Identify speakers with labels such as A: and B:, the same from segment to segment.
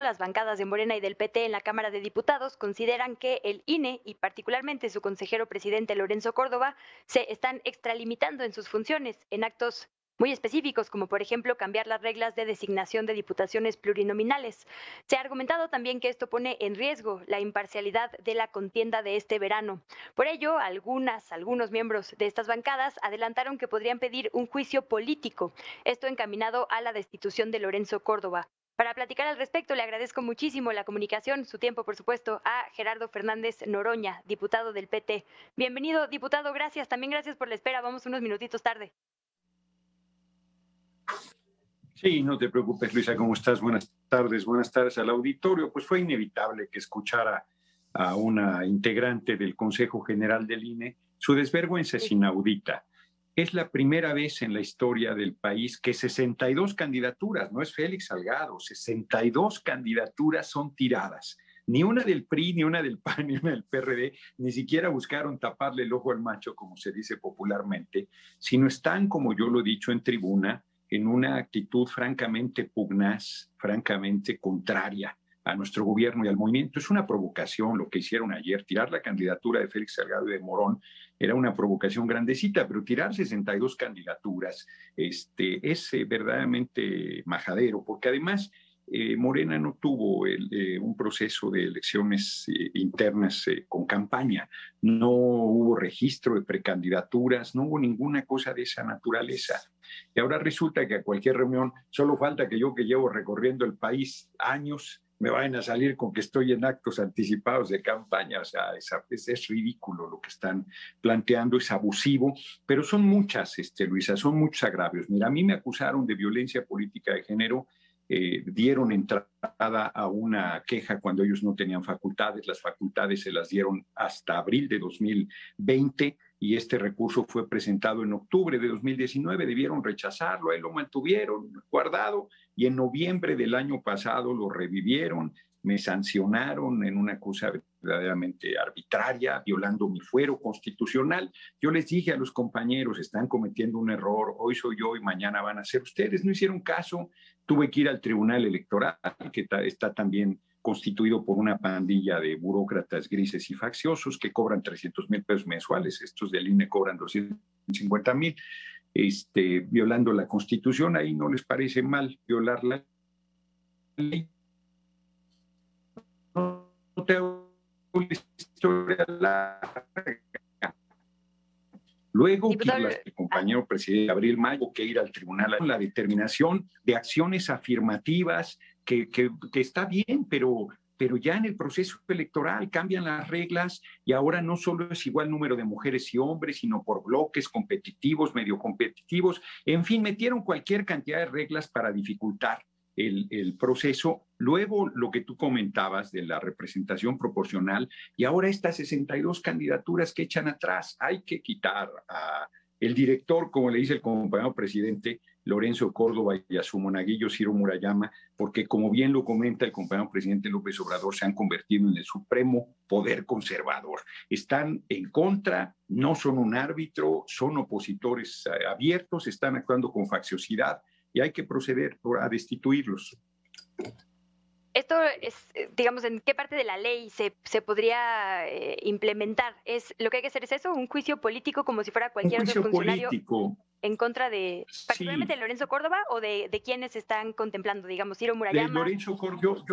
A: las bancadas de Morena y del PT en la Cámara de Diputados consideran que el INE y particularmente su consejero presidente Lorenzo Córdoba se están extralimitando en sus funciones en actos muy específicos, como por ejemplo cambiar las reglas de designación de diputaciones plurinominales. Se ha argumentado también que esto pone en riesgo la imparcialidad de la contienda de este verano. Por ello, algunos miembros de estas bancadas adelantaron que podrían pedir un juicio político, esto encaminado a la destitución de Lorenzo Córdoba. Para platicar al respecto, le agradezco muchísimo la comunicación, su tiempo, por supuesto, a Gerardo Fernández Noroña, diputado del PT. Bienvenido, diputado, gracias. También gracias por la espera. Vamos unos minutitos tarde.
B: Sí, no te preocupes, Luisa, ¿cómo estás? Buenas tardes al auditorio. Pues fue inevitable que escuchara a una integrante del Consejo General del INE. Su desvergüenza es inaudita. Es la primera vez en la historia del país que 62 candidaturas, no es Félix Salgado, 62 candidaturas son tiradas. Ni una del PRI, ni una del PAN, ni una del PRD, ni siquiera buscaron taparle el ojo al macho, como se dice popularmente, sino están, como yo lo he dicho en tribuna, en una actitud francamente pugnaz, francamente contraria a nuestro gobierno y al movimiento. Es una provocación lo que hicieron ayer. Tirar la candidatura de Félix Salgado y de Morón era una provocación grandecita, pero tirar 62 candidaturas es verdaderamente majadero, porque además Morena no tuvo un proceso de elecciones internas con campaña, no hubo registro de precandidaturas, no hubo ninguna cosa de esa naturaleza. Y ahora resulta que a cualquier reunión, solo falta que yo, que llevo recorriendo el país años, me vayan a salir con que estoy en actos anticipados de campaña. O sea, es ridículo lo que están planteando, es abusivo, pero son muchas, Luisa, son muchos agravios. Mira, a mí me acusaron de violencia política de género, dieron entrada a una queja cuando ellos no tenían facultades, las facultades se las dieron hasta abril de 2020 y este recurso fue presentado en octubre de 2019, debieron rechazarlo, ahí lo mantuvieron guardado y en noviembre del año pasado lo revivieron, me sancionaron en una cosa verdaderamente arbitraria, violando mi fuero constitucional. Yo les dije a los compañeros, están cometiendo un error, hoy soy yo y mañana van a ser ustedes, no hicieron caso, tuve que ir al Tribunal Electoral, que está también constituido por una pandilla de burócratas grises y facciosos que cobran 300,000 pesos mensuales. Estos del INE cobran 250,000, violando la Constitución. Ahí no les parece mal violar la ley. No te hago una historia larga. Luego,
A: Diputado,
B: el compañero presidente Gabriel Mayo que ir al tribunal, la determinación de acciones afirmativas, que está bien, pero ya en el proceso electoral cambian las reglas y ahora no solo es igual número de mujeres y hombres, sino por bloques competitivos, medio competitivos. En fin, metieron cualquier cantidad de reglas para dificultar el proceso. Luego, lo que tú comentabas de la representación proporcional y ahora estas 62 candidaturas que echan atrás. Hay que quitar a el director, como le dice el compañero presidente, Lorenzo Córdoba, y a su monaguillo Ciro Murayama, porque como bien lo comenta el compañero presidente López Obrador, se han convertido en el supremo poder conservador. Están en contra, no son un árbitro, son opositores abiertos, están actuando con facciosidad y hay que proceder a destituirlos.
A: Esto es, digamos, ¿en qué parte de la ley se podría implementar? Lo que hay que hacer es eso, un juicio político como si fuera
B: Un
A: cualquier otro
B: juicio
A: funcionario
B: político,
A: en contra de,
B: sí.
A: particularmente de Lorenzo Córdoba o de quienes están contemplando, digamos, Ciro
B: De
A: Murayama.
B: Lorenzo Córdoba,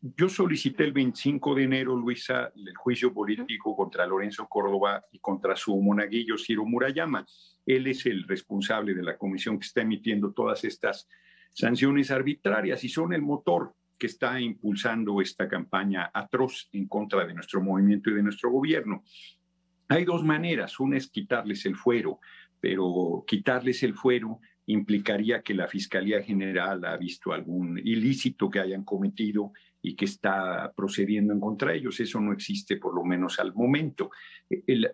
B: yo solicité el 25 de enero, Luisa, el juicio político contra Lorenzo Córdoba y contra su monaguillo Ciro Murayama. Él es el responsable de la comisión que está emitiendo todas estas sanciones arbitrarias y son el motor que está impulsando esta campaña atroz en contra de nuestro movimiento y de nuestro gobierno. Hay dos maneras, una es quitarles el fuero, pero quitarles el fuero implicaría que la Fiscalía General ha visto algún ilícito que hayan cometido y que está procediendo en contra de ellos. Eso no existe, por lo menos al momento.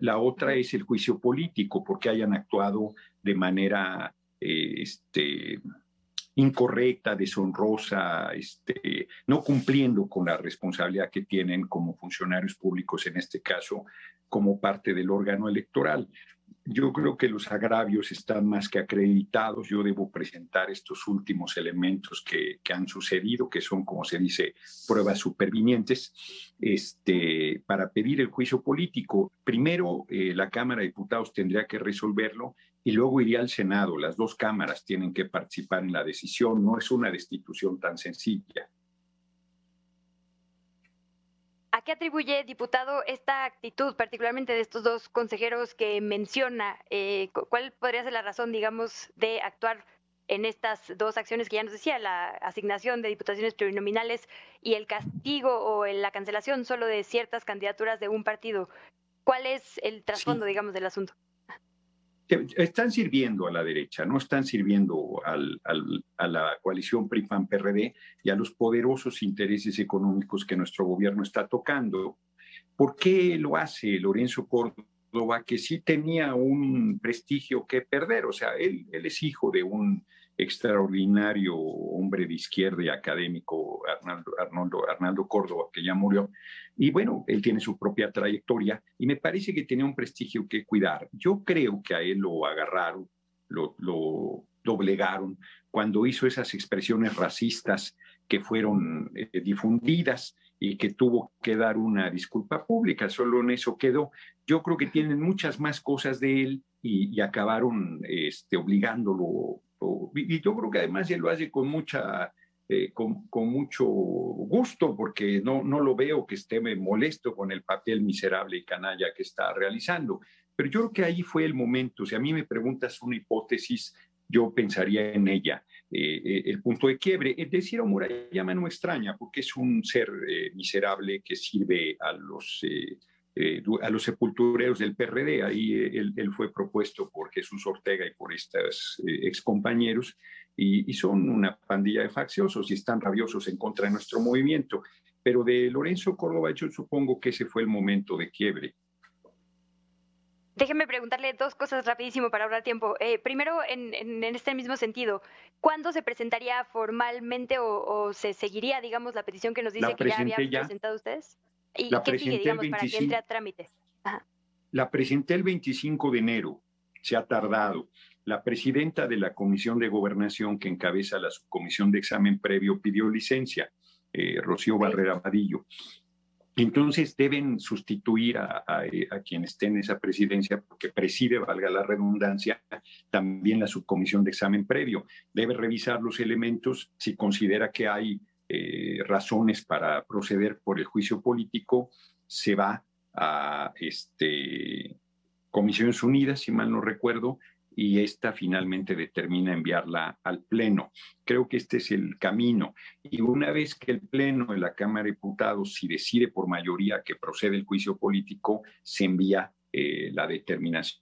B: La otra es el juicio político, porque hayan actuado de manera incorrecta, deshonrosa, no cumpliendo con la responsabilidad que tienen como funcionarios públicos, en este caso, como parte del órgano electoral. yo creo que los agravios están más que acreditados. Yo debo presentar estos últimos elementos que han sucedido, que son, como se dice, pruebas supervinientes, para pedir el juicio político. Primero, la Cámara de Diputados tendría que resolverlo y luego iría al Senado. Las dos cámaras tienen que participar en la decisión. No es una destitución tan sencilla.
A: ¿A qué atribuye, diputado, esta actitud, particularmente de estos dos consejeros que menciona? ¿Cuál podría ser la razón, digamos, de actuar en estas dos acciones que ya nos decía, la asignación de diputaciones plurinominales y el castigo o la cancelación solo de ciertas candidaturas de un partido? ¿Cuál es el trasfondo,
B: Sí.
A: digamos, del asunto?
B: Están sirviendo a la derecha, no están sirviendo a la coalición PRI-PAN-PRD y a los poderosos intereses económicos que nuestro gobierno está tocando. ¿Por qué lo hace Lorenzo Córdoba, que sí tenía un prestigio que perder? O sea, él es hijo de un extraordinario hombre de izquierda y académico, Arnaldo Córdoba, que ya murió. Y bueno, él tiene su propia trayectoria y me parece que tenía un prestigio que cuidar. Yo creo que a él lo agarraron, lo doblegaron cuando hizo esas expresiones racistas que fueron difundidas y que tuvo que dar una disculpa pública, solo en eso quedó. Yo creo que tienen muchas más cosas de él y acabaron obligándolo. Y yo creo que además él lo hace con con mucho gusto, porque no lo veo que esté molesto con el papel miserable y canalla que está realizando. Pero yo creo que ahí fue el momento. Si a mí me preguntas una hipótesis, yo pensaría en ella. El punto de quiebre. Decir a Murayama no extraña, porque es un ser miserable que sirve a los sepultureros del PRD. Ahí él fue propuesto por Jesús Ortega y por estos excompañeros, y son una pandilla de facciosos y están rabiosos en contra de nuestro movimiento. Pero de Lorenzo Córdoba, yo supongo que ese fue el momento de quiebre.
A: Déjeme preguntarle dos cosas rapidísimo para ahorrar tiempo. Primero, en este mismo sentido, ¿cuándo se presentaría formalmente o se seguiría, digamos, la petición que nos dice
B: La
A: que ya habían
B: presenté ya,
A: presentado ustedes? ¿Y
B: la
A: qué sigue,
B: presenté el
A: digamos, para que entre
B: 25,
A: a trámite? Ajá.
B: la presenté el 25 de enero, se ha tardado. La presidenta de la Comisión de Gobernación, que encabeza la subcomisión de examen previo, pidió licencia, Rocío Barrera Vadillo. Entonces deben sustituir a quien esté en esa presidencia, porque preside, valga la redundancia, también la subcomisión de examen previo. Debe revisar los elementos. Si considera que hay razones para proceder por el juicio político, se va a Comisiones Unidas, si mal no recuerdo, y esta finalmente determina enviarla al Pleno. Creo que este es el camino. Y una vez que el Pleno de la Cámara de Diputados, si decide por mayoría que procede el juicio político, se envía la determinación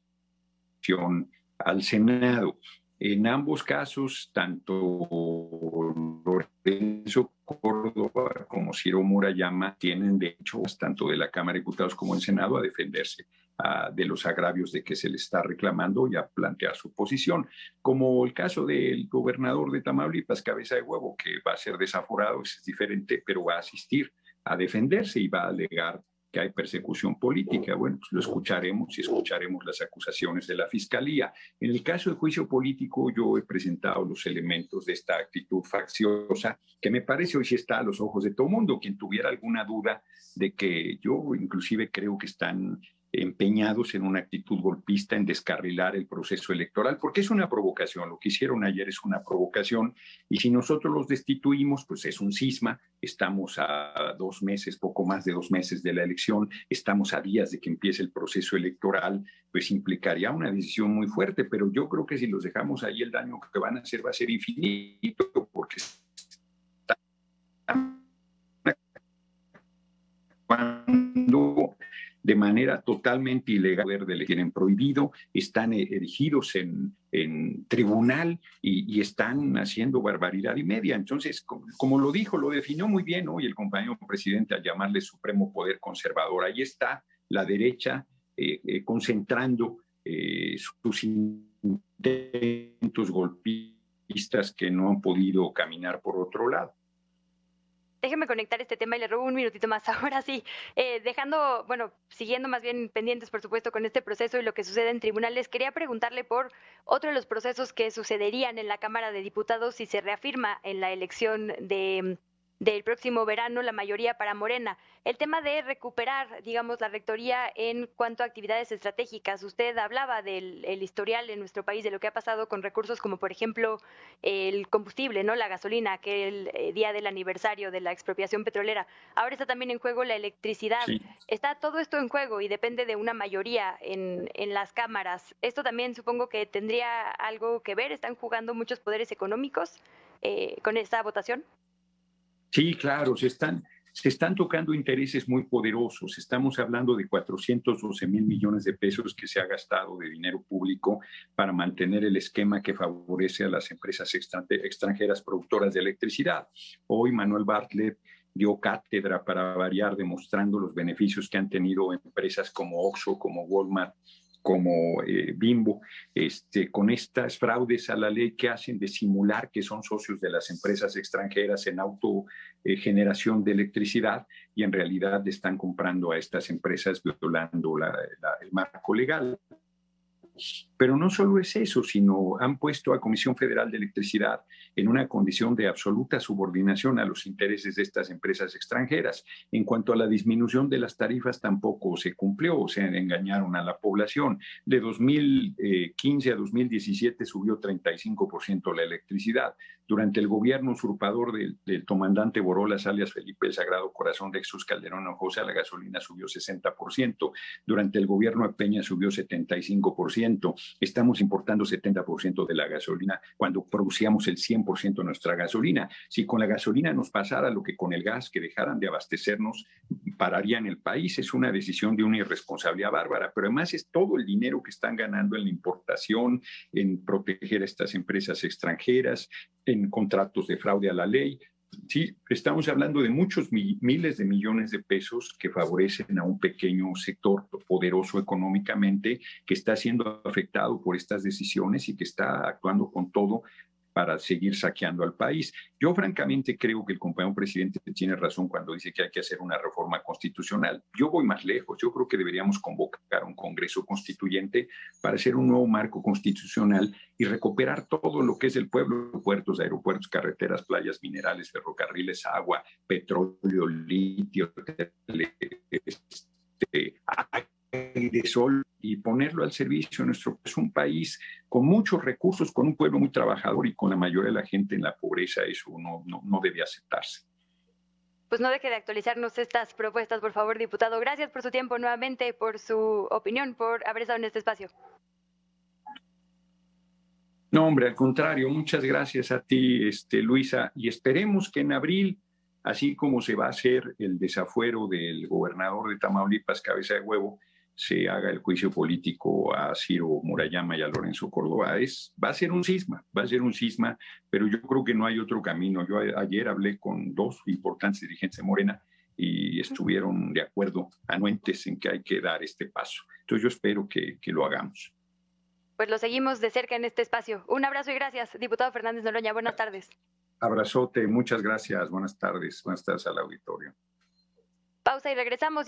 B: al Senado. En ambos casos, tanto Lorenzo Córdoba como Ciro Murayama tienen derecho, tanto de la Cámara de Diputados como del Senado, a defenderse de los agravios de que se le está reclamando y a plantear su posición. Como el caso del gobernador de Tamaulipas, Cabeza de Huevo, que va a ser desaforado, es diferente, pero va a asistir a defenderse y va a alegar que hay persecución política. Bueno, pues lo escucharemos y escucharemos las acusaciones de la Fiscalía. En el caso del juicio político, yo he presentado los elementos de esta actitud facciosa, que me parece hoy sí está a los ojos de todo el mundo. Quien tuviera alguna duda de que yo inclusive creo que están empeñados en una actitud golpista, en descarrilar el proceso electoral, porque es una provocación. Lo que hicieron ayer es una provocación, y si nosotros los destituimos, pues es un cisma. Estamos a 2 meses, poco más de 2 meses de la elección, estamos a días de que empiece el proceso electoral, pues implicaría una decisión muy fuerte, pero yo creo que si los dejamos ahí, el daño que van a hacer va a ser infinito, porque cuando de manera totalmente ilegal le tienen prohibido, están erigidos en tribunal y están haciendo barbaridad y media. Entonces, como lo dijo, lo definió muy bien hoy el compañero presidente al llamarle supremo poder conservador. Ahí está la derecha concentrando sus intentos golpistas que no han podido caminar por otro lado.
A: Déjeme conectar este tema y le robo un minutito más. Ahora sí, dejando, bueno, siguiendo más bien pendientes, por supuesto, con este proceso y lo que sucede en tribunales, quería preguntarle por otro de los procesos que sucederían en la Cámara de Diputados si se reafirma en la elección del próximo verano la mayoría para Morena. El tema de recuperar, digamos, la rectoría en cuanto a actividades estratégicas. Usted hablaba del historial en nuestro país, de lo que ha pasado con recursos como, por ejemplo, el combustible, ¿no? La gasolina, aquel día del aniversario de la expropiación petrolera. Ahora está también en juego la electricidad.
B: Sí.
A: Está todo esto en juego y depende de una mayoría en las cámaras. Esto también supongo que tendría algo que ver. ¿Están jugando muchos poderes económicos con esta votación?
B: Sí, claro, se están tocando intereses muy poderosos. Estamos hablando de 412 mil millones de pesos que se ha gastado de dinero público para mantener el esquema que favorece a las empresas extranjeras productoras de electricidad. Hoy Manuel Bartlett dio cátedra para variar, demostrando los beneficios que han tenido empresas como Oxxo, como Walmart, como Bimbo, con estas fraudes a la ley que hacen de simular que son socios de las empresas extranjeras en autogeneración de electricidad y en realidad están comprando a estas empresas violando el marco legal. Pero no solo es eso, sino han puesto a Comisión Federal de Electricidad en una condición de absoluta subordinación a los intereses de estas empresas extranjeras. En cuanto a la disminución de las tarifas, tampoco se cumplió, o sea, engañaron a la población. De 2015 a 2017 subió 35% la electricidad. Durante el gobierno usurpador del comandante Borolas, alias Felipe el Sagrado Corazón de Jesús Calderón Hinojosa, la gasolina subió 60%. Durante el gobierno de Peña subió 75%. Estamos importando 70% de la gasolina cuando producíamos el 100% de nuestra gasolina. Si con la gasolina nos pasara lo que con el gas, que dejaran de abastecernos, pararía en el país. Es una decisión de una irresponsabilidad bárbara, pero además es todo el dinero que están ganando en la importación, en proteger a estas empresas extranjeras, en contratos de fraude a la ley. Sí, estamos hablando de muchos miles de millones de pesos que favorecen a un pequeño sector poderoso económicamente que está siendo afectado por estas decisiones y que está actuando con todo para seguir saqueando al país. Yo francamente creo que el compañero presidente tiene razón cuando dice que hay que hacer una reforma constitucional. Yo voy más lejos. Yo creo que deberíamos convocar un Congreso Constituyente para hacer un nuevo marco constitucional y recuperar todo lo que es el pueblo: puertos, aeropuertos, carreteras, playas, minerales, ferrocarriles, agua, petróleo, litio, de sol, y ponerlo al servicio de nuestro. Es un país con muchos recursos, con un pueblo muy trabajador y con la mayoría de la gente en la pobreza. Eso no debe aceptarse.
A: Pues no deje de actualizarnos estas propuestas, por favor, diputado. Gracias por su tiempo nuevamente, por su opinión, por haber estado en este espacio.
B: No, hombre, al contrario, muchas gracias a ti, Luisa, y esperemos que en abril, así como se va a hacer el desafuero del gobernador de Tamaulipas, Cabeza de Huevo, se haga el juicio político a Ciro Murayama y a Lorenzo Córdoba. Va a ser un cisma, pero yo creo que no hay otro camino. Yo ayer hablé con dos importantes dirigentes de Morena y estuvieron de acuerdo, anuentes, en que hay que dar este paso. Entonces yo espero que lo hagamos.
A: Pues lo seguimos de cerca en este espacio. Un abrazo y gracias, diputado Fernández Noroña. Buenas tardes.
B: Abrazote, muchas gracias. Buenas tardes al auditorio.
A: Pausa y regresamos.